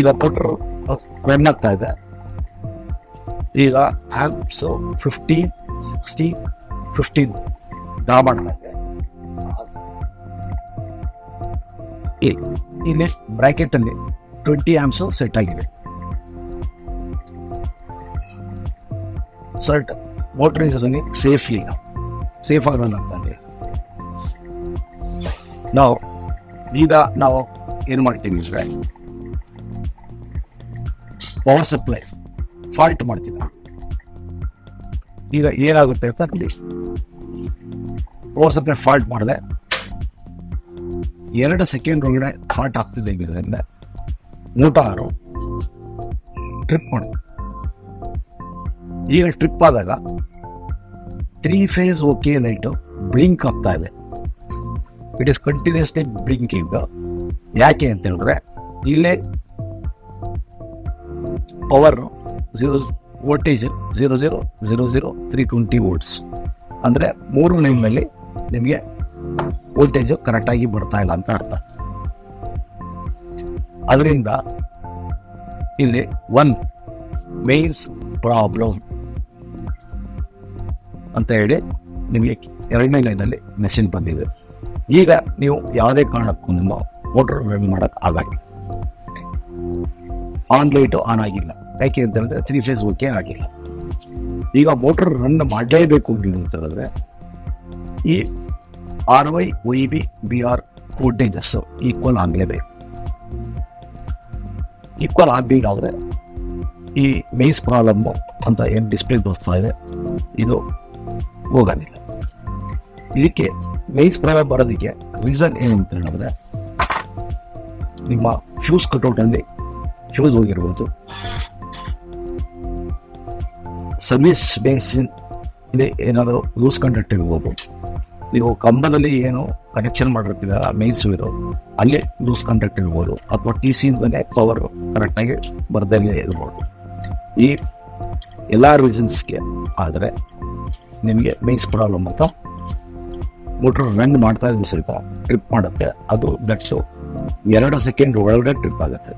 ಈಗ motor run ಆಗ್ತಾ ಇದೆ. ಈಗ ಆ್ಯಪ್ಸು 50, 60, 15 ಡ್ರಾ ಮಾಡ್ತಾ ಇದೆ. ಇಲ್ಲಿ ಬ್ರ್ಯಾಕೆಟಲ್ಲಿ 20 ಆ್ಯಮ್ಸು ಸೆಟ್ ಆಗಿದೆ. Set motor is running safely, ಸೇಫಾಗಿ ರನ್ ಆಗ್ತದೆ. ಈಗ ನಾವು ಏನು ಮಾಡ್ತೀವಿ ಅಂದರೆ ಪವರ್ ಸಪ್ಲೈ ಫಾಲ್ಟ್ ಮಾಡ್ತೀವಿ. ಈಗ ಏನಾಗುತ್ತೆ ಅಂತ ನೋಡಿ, ಪವರ್ ಸಪ್ಲೈ ಫಾಲ್ಟ್ ಮಾಡಿದೆ 2 ಸೆಕೆಂಡ್ ಒಳಗಡೆ ಫಾಲ್ಟ್ ಆಗ್ತಿದೆ. ಇದರಿಂದ ಮೋಟಾರು ಟ್ರಿಪ್ ಮಾಡಿ, ಈಗ ಟ್ರಿಪ್ ಆದಾಗ 3 ಫೇಸ್ ಓಕೆ ಲೈಟು ಬ್ಲಿಂಕ್ ಆಗ್ತಾ ಇದೆ. It is continuously blinking. ಯಾಕೆ ಅಂತ ಹೇಳಿದ್ರೆ ಇಲ್ಲೇ ಪವರ್ ವೋಲ್ಟೇಜ್ 0000320 ವೋಲ್ಟ್ಸ್ ಅಂದರೆ 3 ಲೈನ್ನಲ್ಲಿ ನಿಮಗೆ ವೋಲ್ಟೇಜು ಕರೆಕ್ಟಾಗಿ ಬರ್ತಾ ಇಲ್ಲ ಅಂತ ಅರ್ಥ. ಅದರಿಂದ ಇಲ್ಲಿ 1 ಮೇನ್ಸ್ ಪ್ರಾಬ್ಲಮ್ ಅಂತ ಹೇಳಿ ನಿಮಗೆ 2ನೇ ಲೈನಲ್ಲಿ ಮೆಸೇಜ್ ಬಂದಿದೆ. ಈಗ ನೀವು ಯಾವುದೇ ಕಾರಣಕ್ಕೂ ನಿಮ್ಮ ಮೋಟರ್ ರನ್ ಮಾಡೋಕ್ಕೆ ಆಗಲ್ಲ. ಆನ್ ಲೈಟು ಆನ್ ಆಗಿಲ್ಲ. ಯಾಕೆ ಅಂತ ಹೇಳಿದ್ರೆ 3 ಫೇಸ್ ಓಕೆ ಆಗಿಲ್ಲ. ಈಗ ಮೋಟರ್ ರನ್ ಮಾಡಲೇಬೇಕು ಅಂತ ಹೇಳಿದ್ರೆ ಈ RY YB BR voltages equal ಆಗಲೇಬೇಕು. ಈಕ್ವಲ್ ಆಗಬೇಕಾದ್ರೆ ಈ ಮೇಸ್ ಪ್ರಾಬ್ಲಮ್ಮು ಅಂತ ಏನು ಡಿಸ್ಪ್ಲೇ ತೋರಿಸ್ತಾ ಇದೆ ಇದು ಹೋಗೋದಿಲ್ಲ. ಇದಕ್ಕೆ ಮೇಸ್ ಪ್ರಾಬ್ಲಮ್ ಬರೋದಕ್ಕೆ ರೀಸನ್ ಏನು ಅಂತ ಹೇಳಿದ್ರೆ ನಿಮ್ಮ ಫ್ಯೂಸ್ ಕಟೌಟಲ್ಲಿ ಫ್ಯೂಸ್ ಹೋಗಿರ್ಬೋದು, ಸರ್ವಿಸ್ ಬೇಸಿನ್ ಇದೆ ಏನಾದರೂ ಲೂಸ್ ಕಂಡಕ್ಟ್ ಇರ್ಬೋದು, ನೀವು ಕಂಬದಲ್ಲಿ ಏನು ಕನೆಕ್ಷನ್ ಮಾಡಿರ್ತೀರ ಮೇನ್ಸ್ ಇರೋ ಅಲ್ಲೇ ಲೂಸ್ ಕಂಡಕ್ಟ್ ಇರ್ಬೋದು, ಅಥವಾ TCಯಿಂದಲೇ ಪವರ್ ಕರೆಕ್ಟಾಗಿ ಬರ್ದಂಗೆ ಇರ್ಬೋದು. ಈ ಎಲ್ಲ ರೀಸನ್ಸ್ಗೆ ಆದರೆ ನಿಮಗೆ ಮೇನ್ಸ್ ಪ್ರಾಬ್ಲಮ್ ಅಂತ ಮೋಟ್ರ್ ರನ್ ಮಾಡ್ತಾ ಇದ್ದು ಸ್ವಲ್ಪ ಟ್ರಿಪ್ ಮಾಡುತ್ತೆ. ಅದು ದಟ್ಸು 2 ಸೆಕೆಂಡ್ ಒಳಗಡೆ ಟ್ರಿಪ್ ಆಗುತ್ತೆ.